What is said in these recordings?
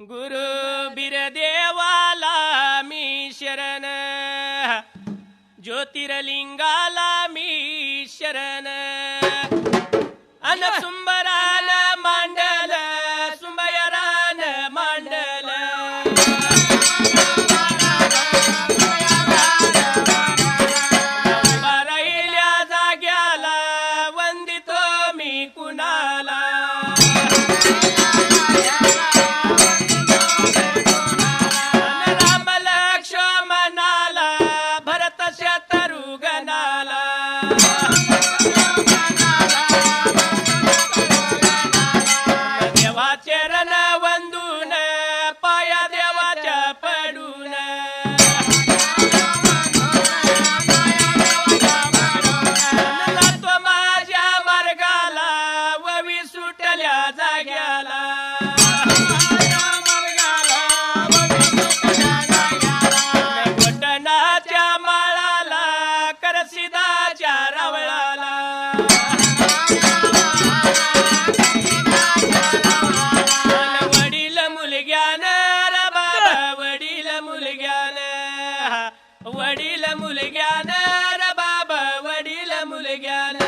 गुरु बिरदेवाला मी शरण, ज्योतिर्लिंगाला मी शरण, अन सुंबरान मांडल सुंबयरान मांडल, उभा राहिल्या जाग्याला वंदितो मी कुणाला, राम लक्ष्मणाला भरत शत्रुघ्नाला, देवाचे रण वंदून पाया देवाच्या पडून, तो माझ्या मार्गाला ववी सुटल्या जाग्याला, घोटणाच्या माळाला करसिदाच्या रावळाला, वडील मुलग्यान रे बाबा वडील मुलग्यान, वडील मुलग्यान रे बाबा वडील मुलग्यान,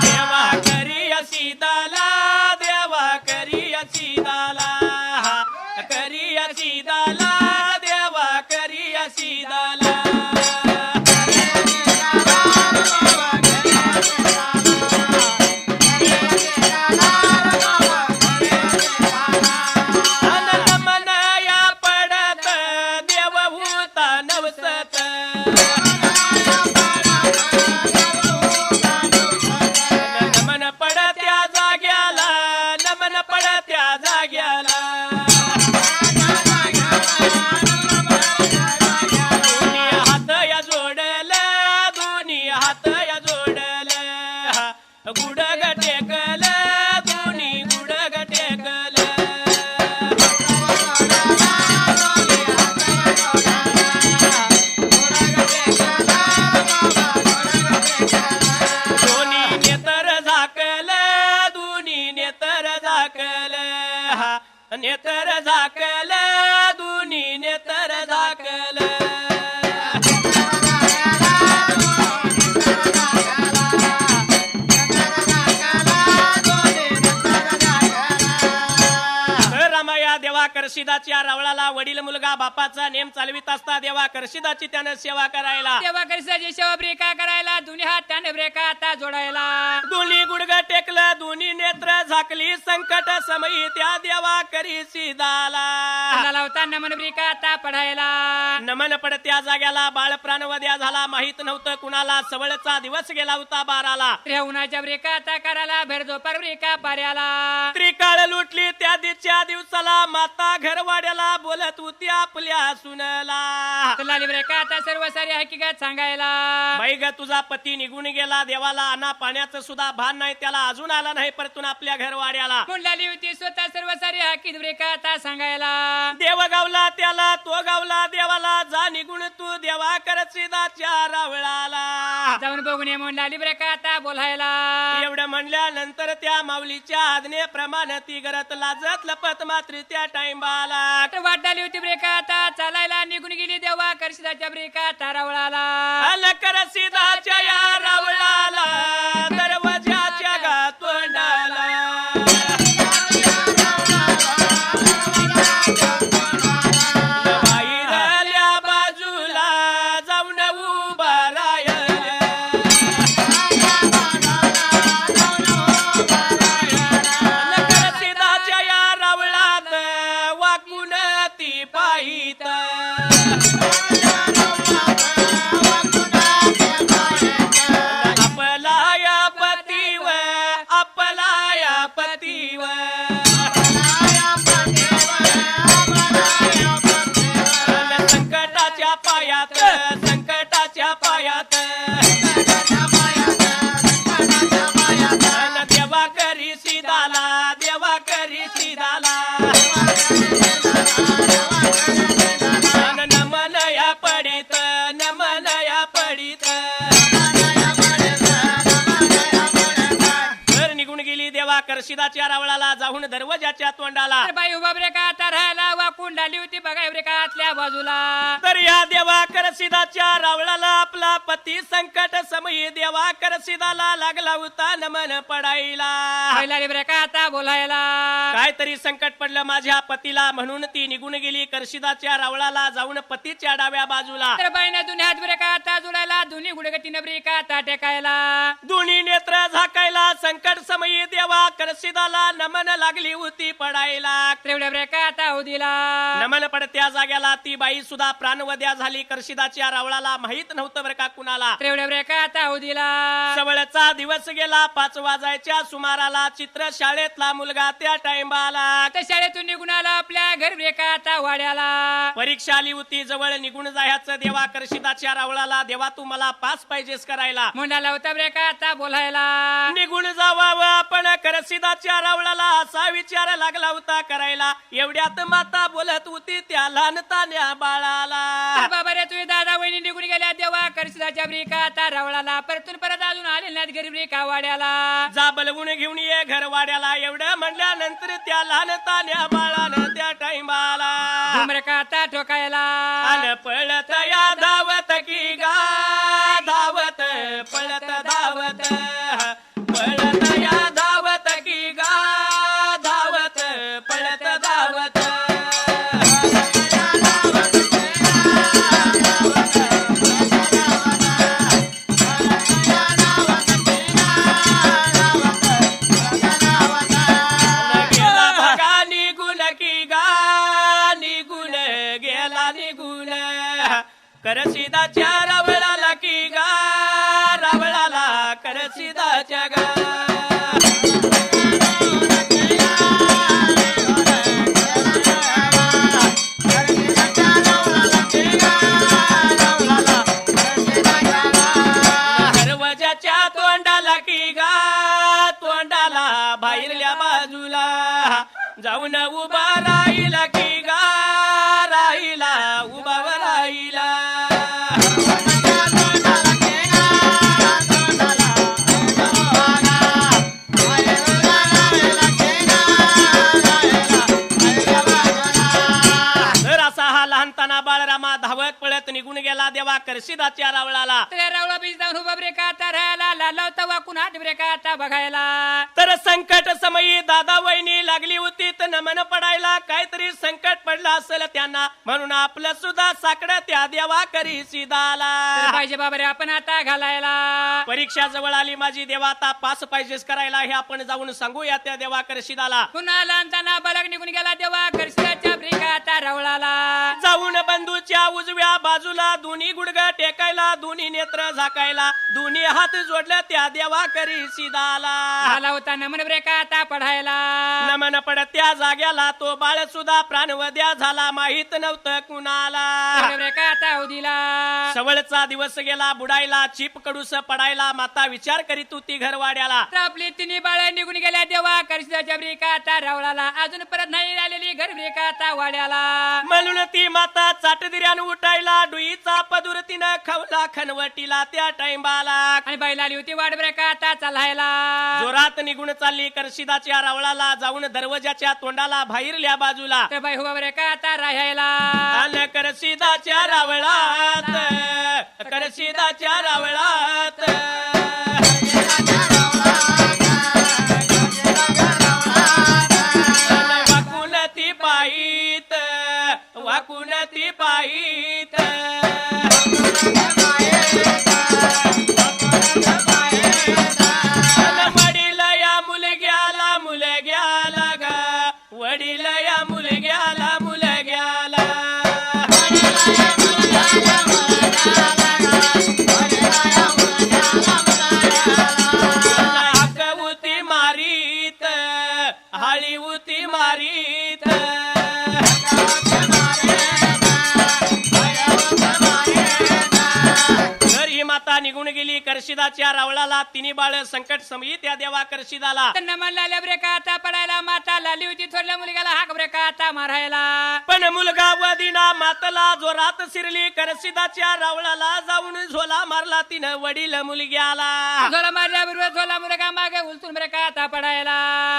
देवा करिया सीताला, देवा करिया सीताला, करिया सीताला, देवा करिया सीताला, मनया पडत देवभूता नवसत, नमन पडत्या जाग्याला, नमन पडत्या जाग्याला, दोन्ही हात या जोडल, दोन्ही हात या जोडल, गुडग टेकल, दोन्ही गुडग टेकल, दोन्ही नेतर झाकल, दोन्ही नेतर झाकल, नेतर झाकल, दोन्ही नेतर झाकल, रामया देवा करशिदाच्या रावळाला वडील मुलगा बापाचा नेम चालवित असता देवा करशिदाची त्यानं सेवा करायला, तेव्हा करिसाची सेवा ब्रेका करायला, दोन्ही हात त्याने ब्रेका आता जोडायला, दोन्ही गुडग टेकलं, दोन्ही नेत्र झाकली, संकट समयी त्या देवा करशिदाला, लावता नमन ब्रेका आता पडायला, नमन पडत्या जाग्याला बाळ प्राणवद्या झाला, माहित नव्हतं कुणाला, सवळचा दिवस गेला होता बाराला, उन्हाच्या ब्रेका आता करायला, भेर झोपार ब्रेका पाऱ्याला, त्रिकाळ लुटली त्या दिवच्या दिवसाला, माता घरवाड्याला बोलत होती आपल्या सुनला, लाली ब्रेका आता सर्व सारी हकीकत सांगायला, बाई ग तुझा पती निघून गेला, देवाला अन्ना पाण्याचं सुद्धा भान नाही, त्याला अजून आला नाही परतून आपल्या घरवाड्याला, मुंडाली होती स्वतः सर्व सारी हकीकत ब्रेका आता सांगायला, देव गावला त्याला तो गावला देवाला, जा निघून तू देवा करशिदाच्या रावळाला, जाऊन बघून ये मुंडाली ब्रेका आता बोलायला, एवढं म्हणल्यानंतर त्या माऊलीच्या आज्ञेप्रमाणे ती घरात लाजत लपत मात्र त्या टाइमाला वाटाली होती ब्रेका आता चालायला निघून गेली देवा करशिदाच्या ब्रेका आता रावळाला, अल करशिदाच्या या रावळाला, दरवाजाच्या गा तोंडाला, बाहेरल्या बाजूला जाऊन उभा राहिल्या, करशिदाच्या या रावळात वाकून ती पाहित, करशिदाच्या रावळाला जाऊन दरवाजाच्या तोंडाला तर बाई उभा ब्रेका आता राहायला वाकून डाली होती बघा ब्रेका आतल्या बाजूला. तर या देवा करशिदाच्या रावळाला आपला पती संकट समयी देवा करशिदाला लागला होता नमन पडायला. पहिला ब्रेका आता बोलायला काहीतरी संकट पडलं माझ्या पतीला म्हणून ती निघून गेली करशिदाच्या रावळाला जाऊन पतीच्या डाव्या बाजूला. तर बाईने दोन्ही हात ब्रेका आता जुळायला दोन्ही गुडगतीनं ब्रेका आता टेकायला. दोन्ही नेत्र झाकायला संकट समयी देवा करशिदाला नमन लागली होती पडायला. तेवढ्या ब्रेका आता हो दिला. नमन पडत्या जाग्याला ती बाई सुद्धा प्राणवद्या झाली. करशिदाच्या रावळाला माहित नव्हतं बरं का कुणाला. तेवढ्या ब्रेका आता हो दिला. सवळचा दिवस गेला 5 वाजायच्या सुमाराला. चित्र शाळेतला मुलगा त्या टाइमाला तर शाळेतून निघून आला आपल्या घर ब्रेका आता वाड्याला. परीक्षा आली होती जवळ निघून जायचं देवा करशिदाच्या रावळाला. देवा तू मला पास पाहिजेस करायला. मुंडाला होता ब्रेका आता बोलायला. निघून जावावं आपण करशिदाच्या रावळाला असा विचार लागला होता करायला. एवढ्यात माता बोलत होती त्या लहानतान्या बाळाला. तर बाबा रे तुझे दादा वहिनी निघून गेल्या देवा करशिदाच्या ब्रेका आता रावळाला. परतून परत अजून आले नाहीत घरी ब्रेका वाड्याला. जा बलवून घेऊन ये घर वाड्याला. एवढं म्हणल्यानंतर त्या लहानतान्या बाळानं त्या टाइमाला ब्रेका आता ठोकायला. अन पळत या धावत की गा धावत पळत धावत पळत या धावत की गा धावत पळत धावत. गेला भगा निघून की गा निघून गेला निघून करशिदाच्या रावळाला की गा रावळाला करशिदाच्या गा. दरवाजाच्या तोंडाला की गा तोंडाला बाहेरल्या बाजूला जाऊन उभा राहिला की गा राहिला उभा राहिला. तर असा हा लहानताना बाळरामा धावत पळत निघून गेला देवा करशिदाच्या रावळाला. तर रावळा बीज जाऊन उभा ब्रेका आता राहायला. लाला होता वाकून हात ब्रेका आता बघायला. तर संकट समयी दादा वहिनी लागली होती तर नमन पडायला. काहीतरी संकट पडलं असेल त्यांना म्हणून आपलं सुद्धा साकडं त्या देवा करशिदाला. तर पाहिजे बाबा रे आपण आता घालायला. परीक्षा जवळ आली माझी देवा आता पास पाहिजेस करायला. हे आपण जाऊन सांगूया त्या देवा करशिदाला. पुन्हा लहानताना बालक निघून गेला देवा करशिदाच्या ब्रेका आता रावळाला. जाऊन बंधूच्या उजव्या बाजूला दोन्ही गुडघ टेकायला दोन्ही नेत्र झाकायला दोन्ही हात जोडले त्या देवा करशिदाला. आला होता नमन ब्रेका आता पढायला. नमन पडत्या जाग्याला तो बाळ सुद्धा प्राणवद्या झाला माहित नव्हतं कुणाला. ब्रेका आता हो दिला. सवळचा दिवस गेला बुडायला चिप कडूस पडायला. माता विचार करीत होती घरवाड्याला. तर आपली तिन्ही बाळ निघून गेल्या देवा करशिदाच्या ब्रेका आता रावळाला. अजून परत नाही आलेली घर ब्रेका आता वाड्याला. म्हणून ती माता चाटदिऱ्यानं उठायला डुईचा पदूर तिनं खवला खनवटीला त्या टाइमाला. आणि बाई आली होती वाट ब्रेका आता चालायला. जोरात निघून चालली करशिदाच्या रावळाला जाऊन दरवाजाच्या तोंडाला बाहेरल्या बाजूला. तर बाई उभा ब्रेका आता राहायला. आलं करशिदाच्या रावळात करशिदाच्या रावळात वाकून ती पायीत वाकून ती पायीत वडील या मुलग्याला मुलग्याला ग वडील या मुलग्याला मुलग्याला हाकवती मारीत हाळीवती मारीत तर ही माता निघून गेली दिली करशिदाच्या रावळाला, तिन्ही बाळ संकट समयी त्या देवा करशिदाला. नमन लाल्या ब्रेका आता पडायला, माता लाली होती थोरल्या मुलग्याला हाक ब्रेका आता मारायला. पण मुलगा वदिना मातला जोरात शिरली, करशिदाच्या रावळाला जाऊन झोला मारला तिनं वडील मुलग्याला. झोला मारल्याबरोबर झोला मुलगा मागे उलटून ब्रेका आता पडायला.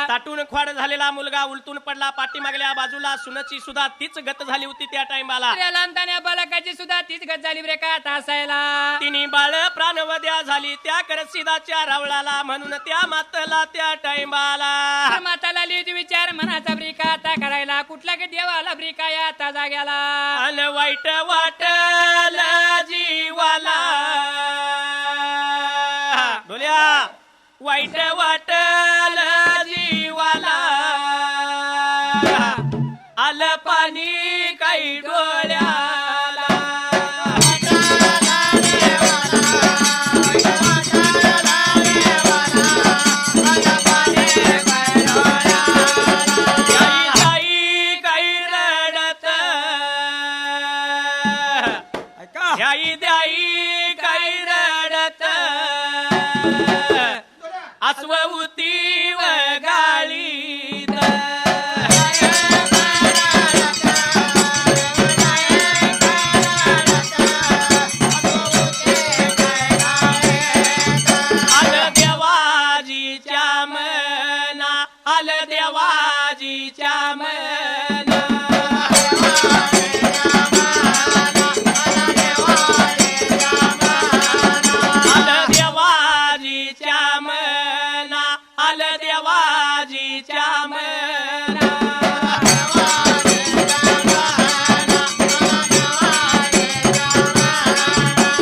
ताटून खोड झालेला मुलगा उलटून पडला पाठीमागल्या बाजूला. सुनची सुद्धा तीच गत झाली होती त्या टाइमाला. लहानतान्या बालकाची सुद्धा तीच गत झाली ब्रेका आता असायला. तिन्ही बाळ प्राणवद्या झाली त्या करशिदाच्या रावळाला, म्हणून त्या मातला त्या टाइमाला. माता लाली होती विचार मनाचा ब्रेका आता करायला, कुठला की देवाला ब्रेका या आता जाग्याला. अन वाईट वाटल जीवाला, डोल्या वाईट वाटल जीवाला, आलं पाणी काही डोळ्याला. आई काही रडत, ह्याई द्याई काही रडत, अस्वती व गाळीत. आलं देवाजीच्या मना, आलं देवाजीच्या मना. आलं देवाजीच्या मना, आलं देवाजीच्या मना.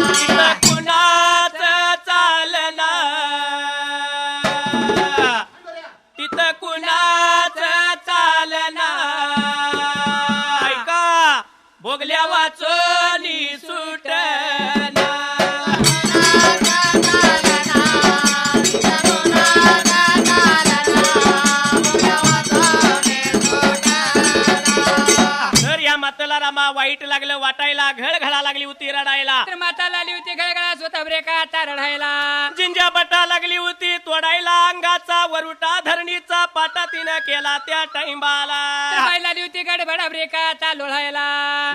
तिथं कुणाचं चालना, तिथं कुणाचं चालना. ऐका भोगल्या वाचोनी सुटना. तर या मातला रामा वाईट लागलं वाटायला, घळ घळा लागली होती रडायला. तर माता लाली होती गळगळा स्वतः ब्रेका आता रडायला. जिंजा बटा लागली होती तोडायला, अंगाचा वरुटा धरणीचा पाटा तिनं केला त्या टाइमाला. तर बाई लाली होती गडबडा ब्रेका आता लोळायला.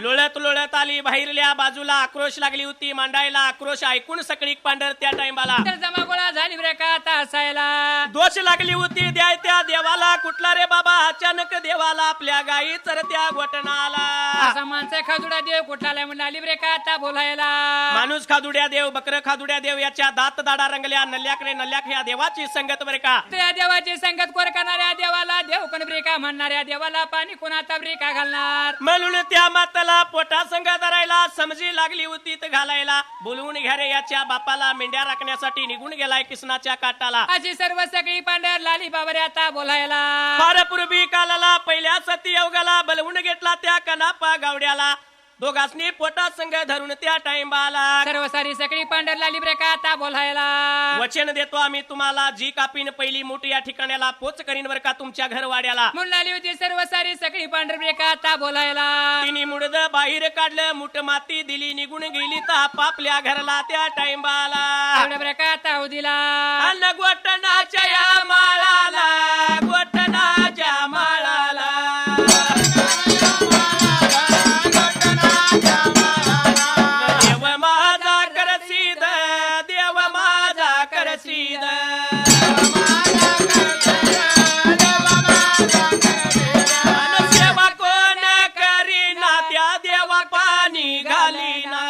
लोळत लोळत आली बाहेरल्या बाजूला, आक्रोश लागली होती मांडायला. आक्रोश ऐकून सकळी पांढर त्या टाइमाला. तर जमागोळा झाली ब्रेका आता असायला. दोष लागली होती द्याय त्या देवाला, कुठला रे बाबा अचानक देवाला आपल्या गाई चरत्या गोटणाला. असा माणसं खाजुडा देव कुठला म्हणाली ब्रेका आता बोलायला. माणूस खादुड्या देव बकर खादुड्या देव याच्या दात दाडा रंगल्या, नल्याकडे नल्याक ह्या देवाची संगत बरे का. त्या देवाची संगत कोर करणाऱ्या देवाला देव कोण ब्रेका म्हणणाऱ्या देवाला पाणी कोणाचा ब्रेका घालणार. म्हणून त्या माताला पोटा संग धरायला समजी लागली होती तर घालायला. बोलवून घ्या रे याच्या बापाला, मेंढ्या राखण्यासाठी निघून गेलाय किसनाच्या काटाला. अशी सर्व सगळी पांढर लाली बाबरे आता बोलायला. फार पूर्वी कालाला पहिल्या सती अवघाला, बोलवून घेतला त्या कनापा गावड्याला. दोघांनी पोटा संग धरून त्या टाइमाला. सर्व सारी सगळी पांढर लाली ब्रेका आता बोलायला. वचन देतो आम्ही तुम्हाला, जी कापीन पहिली मोठी या ठिकाणाला पोच करीन बर का तुमच्या घर वाड्याला. म्हणून लाली होती सर्व सारी सगळी पांढर ब्रेका आता बोलायला. तिने मुडद बाहेर काढलं, मुठ माती दिली, निघून गेली तर आपापल्या घरला त्या टाइमाला. ब्रेका आता हो दिला. अन्न गोटणाच्या या माळाला, गोटणाच्या माळाला. देव माझा करसीद, देव माझा करसीद. सेवा कोण करीना त्या देवा पाणी घालीना.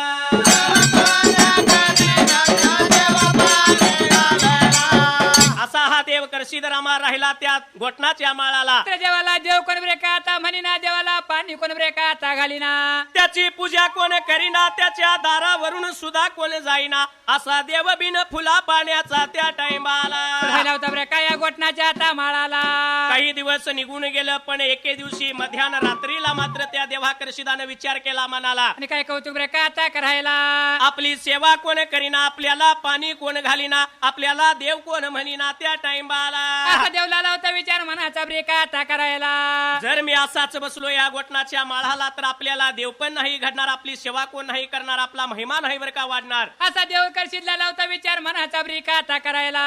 असा हा देव करशीद रामा राहिला त्या घोटणाच्या माळाला. तर देवाला देव कोण ब्रेका आता म्हणिना, देवाला पाणी कोण ब्रेका आता घालीना. त्याची पूजा कोण करीना, त्याच्या दारावरून सुद्धा कोण जाईना. असा देव बिन फुला पाण्याचा त्या टाइमाला. राहिला होता ब्रेका या गोटणाच्या आता माळाला. काही दिवस निघून गेलं, पण एके दिवशी मध्यान रात्रीला मात्र त्या देवा करशिदाने विचार केला मनाला. आणि काय कौतुक ब्रेका आता करायला. आपली सेवा कोण करीना, आपल्याला पाणी कोण घालीना, आपल्याला देव कोण म्हणिना त्या टाइमाला. असा देवला होता विचार मनाचा ब्रेका आता करायला. जर मी असाच बसलो या गोटणा देवाच्या माळाला तर आपल्याला देव पण नाही घडणार, आपली सेवा कोण नाही करणार, आपला महिमा नाही बरं का वाढणार. असा देव करशीला लावता विचार मनाचा ब्रेक आता करायला.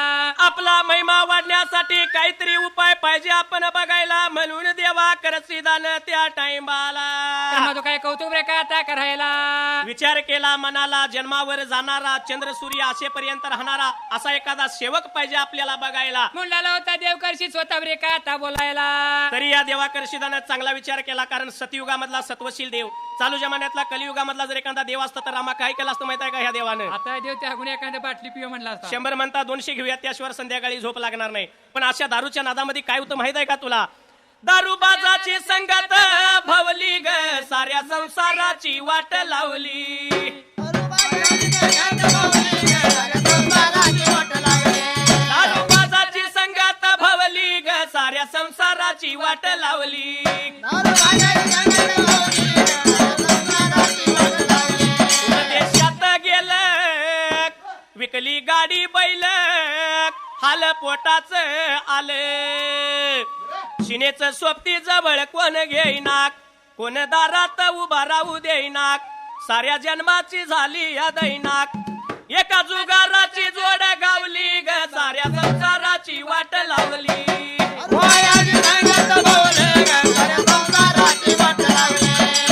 आपला महिमा वाढण्यासाठी काहीतरी उपाय पाहिजे आपण बघायला, म्हणून देवा करसीदान त्या टाइमाला माझं काय कौतुक ब्रेक आता करायला. विचार केला मनाला, जन्मावर जाणारा चंद्र सूर्य असेपर्यंत राहणारा असा एखादा सेवक पाहिजे आपल्याला बघायला. मुंडाला होता देव करशी स्वतः ब्रेक आता बोलायला. तरी या देवाकर्षिदानं चांगला विचार केला, कारण सतयुगामधला सत्वशील देव, चालू जमान्यातला कलियुगामधला जर एखादा देव असता तर रामा काय केला असतं माहित आहे का ह्या देवानं? आता देव त्या गुन्हे एखाद्या बाटली पिऊ म्हणला असता. 100 म्हणता 200 घेऊया, त्याशिवाय संध्याकाळी झोप लागणार नाही. पण अशा दारूच्या नादामध्ये काय होतं माहित आहे का तुला? दारूबाजाची संगत भवली ग, साऱ्या संसाराची वाट लावली. दारूबाजाची संगत भवली ग, साऱ्या संसाराची वाट लावली. देशात गेलं विकली गाडी बैल, हाल पोटाच आलं. शिनेच सोबती जवळ कोण घेईनाक, कोण दारात उभा राहू देईनाक. साऱ्या जन्माची झाली या दैनाक, एका जुगाराची जोड गावली ग, साऱ्या संसाराची वाट लावली.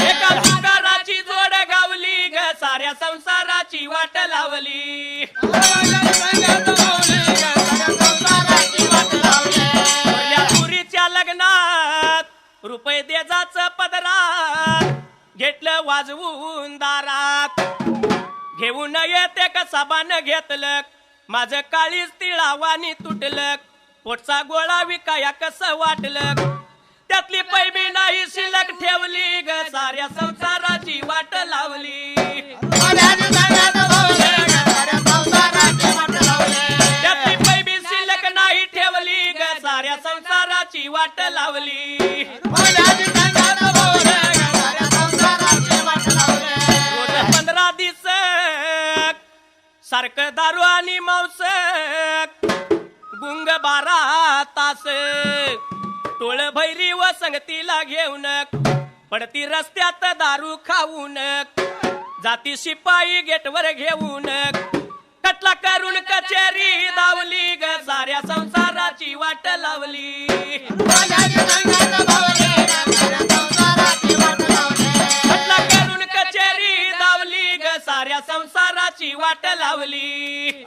एका जुगाराची जोड गावली ग, साऱ्या संसाराची वाट लावली. पुरीच्या लग्नात रुपये देजाच पदरात, घेतलं वाजवून दारात. घेऊन येते कसाबान घेतलं, माझं काळीच तिळावानी तुटलं. पोटचा गोळा विकाया कसं वाटलं, त्यातली पैबी नाही शिल्लक ठेवली ग, साऱ्या संसाराची वाट लावली. त्यातली पैबी शिल्लक नाही ठेवली ग, साऱ्या संसाराची वाट लावली. रोज 15 दिवस सारखं दारू आणि मांस, गुंग 12 तास. टोळ भैरी व संगतीला घेऊन, पडती रस्त्यात दारू खाऊन. जाती शिपाई गेटवर घेऊन, खटला करून कचेरी दावली ग, साऱ्या संसाराची वाट लावली. खटला करून कचेरी दावली ग, साऱ्या संसाराची वाट लावली.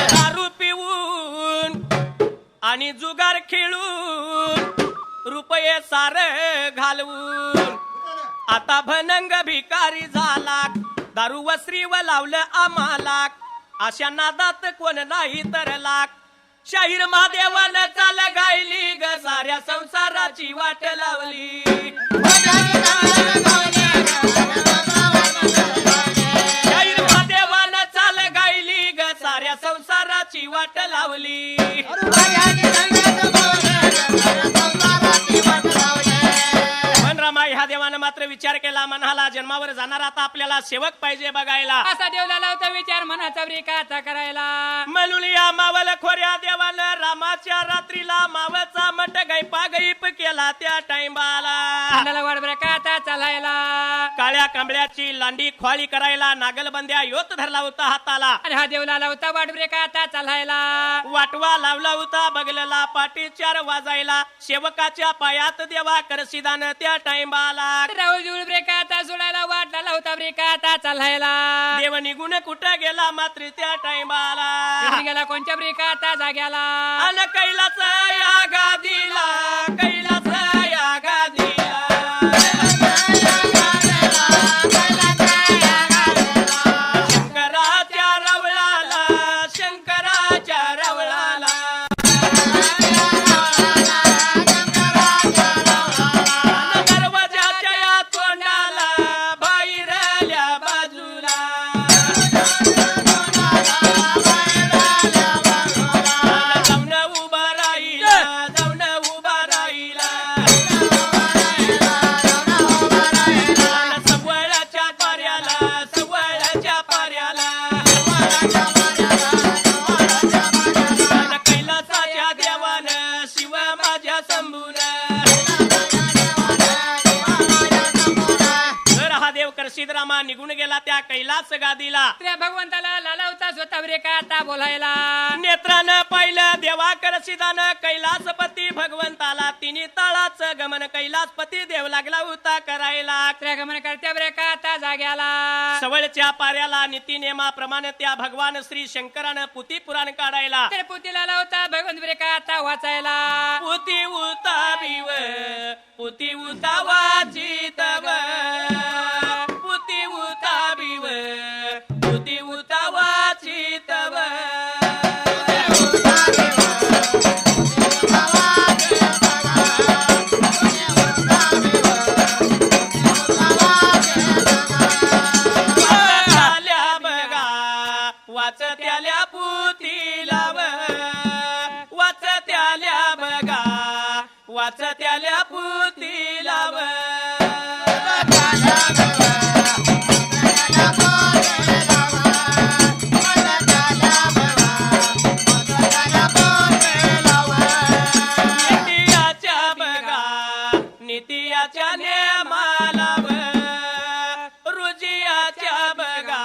दारू पिऊन आणि जुगार खेळून, रुपये सार घालवून, आता भनंग भिकारी झाला. दारू वस्त्री व लावलं आम्हाला, अशा नादात कोण नाही तर लाख. शाहीर महादेवानं चाल गायली ग, साऱ्या संसाराची वाट लावली. शाहीर महादेवानं चाल गायली ग, साऱ्या संसाराची वाट लावली. ह्या देवानं मात्र विचार केला, मनाला जन्मावर जाणार आता आपल्याला सेवक पाहिजे बघायला. असा देवला लावता विचार मनाचा ब्रेक आता करायला. म्हणून या मावल खोऱ्या देवानं रामाच्या रात्रीला मावचा मठ गैपा गैप केला त्या टाइमाला. वाढ ब्रेक आता चालायला. काळ्या कांबळ्याची लांडी ख्वाळी करायला नागलबंद्या योत धरला होता हाताला. आणि हा देवला लावता वाढ ब्रेक आता चालायला. वाटवा लावला होता बगलला पाटी 4 वाजायला. सेवकाच्या पायात देवा करसीदान त्या टाइमाला. राहुल जुळ ब्रेक आता सोडायला, वाटला होता ब्रेक आता चालायला. देव निघून कुठं गेला मात्र त्या टाइमाला. गेला कोणत्या ब्रेक आता जाग्याला. अन कैलास या गादीला, कैलास या गादीला. शंकराच्या रवळाला, शंकराच्या रवळाला. दरवाजाच्या या तोंडाला, बाहेरल्या बाजूला. जाऊन उभा राहिला, जाऊन उभा राहिला. करशीद रामा निघून गेला त्या कैलास गादीला. त्या भगवंताला लालावता स्वतःवर एका आता बोलायला. नेत्रानं पाहिलं देवा करशीदानं कैलासपती भगवंताला. तिन्ही तळाचं गमन कैलासपती देव लागला होता करायला. त्या गमन करत्यावर एका आता जाग्याला. सवळच्या पाऱ्याला नीती नियमाप्रमाणे त्या भगवान श्री शंकरानं पुती पुराण काढायला. तर पुतीला लावता भगवंत एका आता वाचायला. पुती उतावीव पुती उतावाचितव पुती उतावीव पुती उतावाचितव. वाचत्याल्या पुतीलाव वाचत्याल्या बघा वाचत्याल्या पुतीलाव. नितियाच्या बघा नितियाच्या नेमालाव रुजियाच्या बघा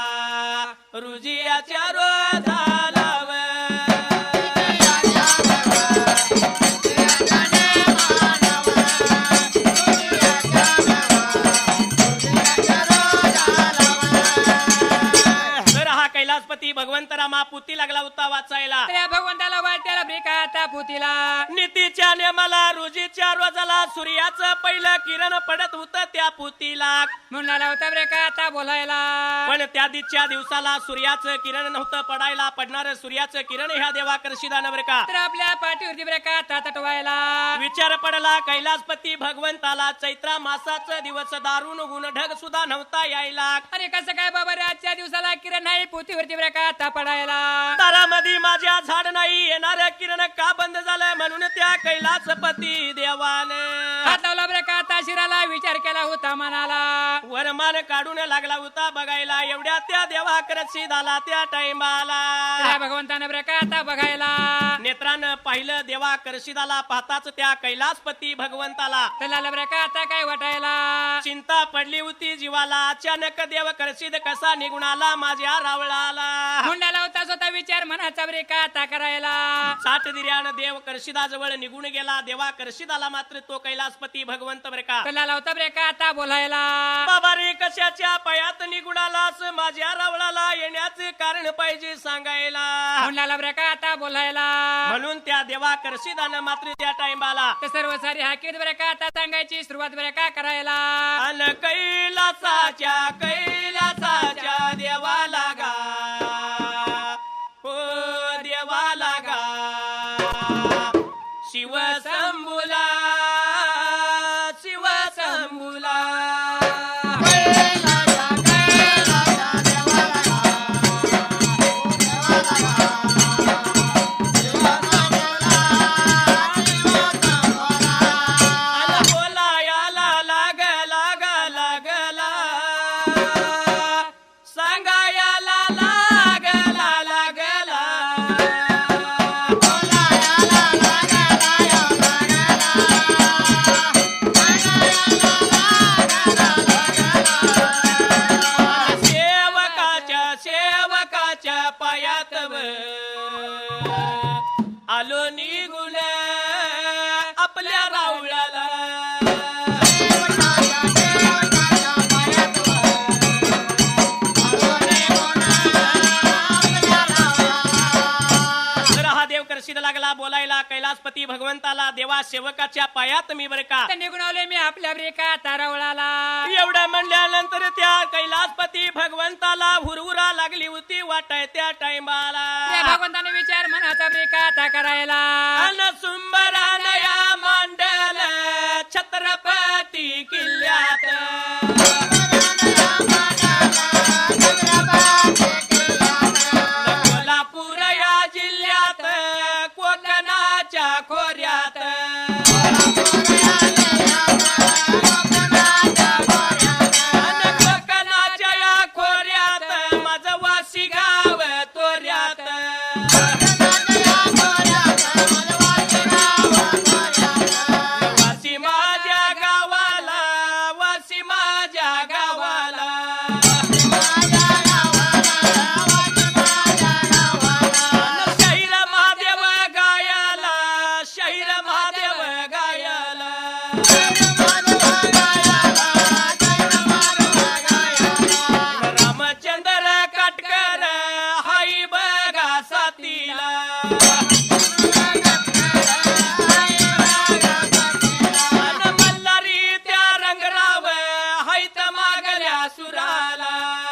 रुजियाच्या रोधालाव. तर हा कैलासपती भगवंत रामा पुती लागला होता वाचायला. त्या भगवंताला वाट्याला ब्रेका आता पुतीला. नीतीच्या नेमाला रुजीच्या रोजाला सूर्याचं पहिलं किरण पडत होतं त्या पुतीला. म्हणून लावता ब्रेका आता बोलायला. पण त्या दिवच्या दिवसाला सूर्याचं किरण नव्हतं पडायला. पडणार सूर्याचं किरण ह्या देवा करशीदानं बरं का. तर आपल्या पाठीवरती ब्रेका आता तटवायला. विचार पडला कैलासपती भगवंताला. चैत्रा मासाचं दिवस दारून ऊन ढग सुद्धा नव्हता यायला. अरे कसं काय बाबा रे आजच्या दिवसाला किरण नाही पुतीवरती ब्रेका आता पडायला. दारामध्ये माझ्या झाड नाही येणाऱ्या किरण का बंद झालंय म्हणून त्या कैलासपती देवानं हात लावला ब्रेका आता शिराला. विचार केला होता मनाला. वरमान काढून लागला होता बघायला. एवढ्या त्या देवा करशीदाला त्या टाइमाला. त्या भगवंतानं ब्रेका आता बघायला. नेत्रानं पाहिलं देवा करशीदाला. पाहताच त्या कैलासपती भगवंताला तर लाला ब्रेका आता काय वाटायला. चिंता पडली होती जीवाला. अचानक देव करशीद कसा निघून आला माझ्या रावळाला. हुंडाला होता स्वतः विचार मनाचा ब्रेका आता करायला. 60 दिऱ्यानं देव करशीदाजवळ निघून गेला. देवा करशीदाला मात्र तो कैलासपती भगवंत बरं का. तर लाला होता ब्रेका आता बोलायला. बाबा रे कशाच्या पायात निघून आलास माझ्या रावळाला. येण्याचे कारण पाहिजे सांगायला. हुंडाला ब्रेका आता बोलायला. म्हणून त्या देवा करशीदानं मात्र त्या टाइमाला तर सर्व सारी हाकीत ब्रेका आता सांगायची सुरुवात ब्रेका करायला. अन कैलासाच्या देवाला गा हो देवाला गा शिव शंभूला शिव शंभूला. पायात आलो निघून आपल्या रावळाला. तर हा देव करशीद लागला बोलायला कैलासपती भगवंताला. देवा सेवकाच्या पायात मी बरं का. निघून आलोय मी आपल्या ब्रेका तारावळाला. एवढं म्हणल्यानंतर त्या कैलासपती भगवंताला हुरहुरा लागली होती वाटाय त्या टाइमाला. त्या भगवंताने विचार मनाचा ब्रेका आता करायला. अन सुंबरानया मांडल छत्रपती किल्ल्यात. कोल्हापूर या जिल्ह्यात कोकणाच्या खोऱ्यात. कोकणाच्या या खोऱ्यात माझं वासी गाव तोऱ्यात. मागल्या सुराला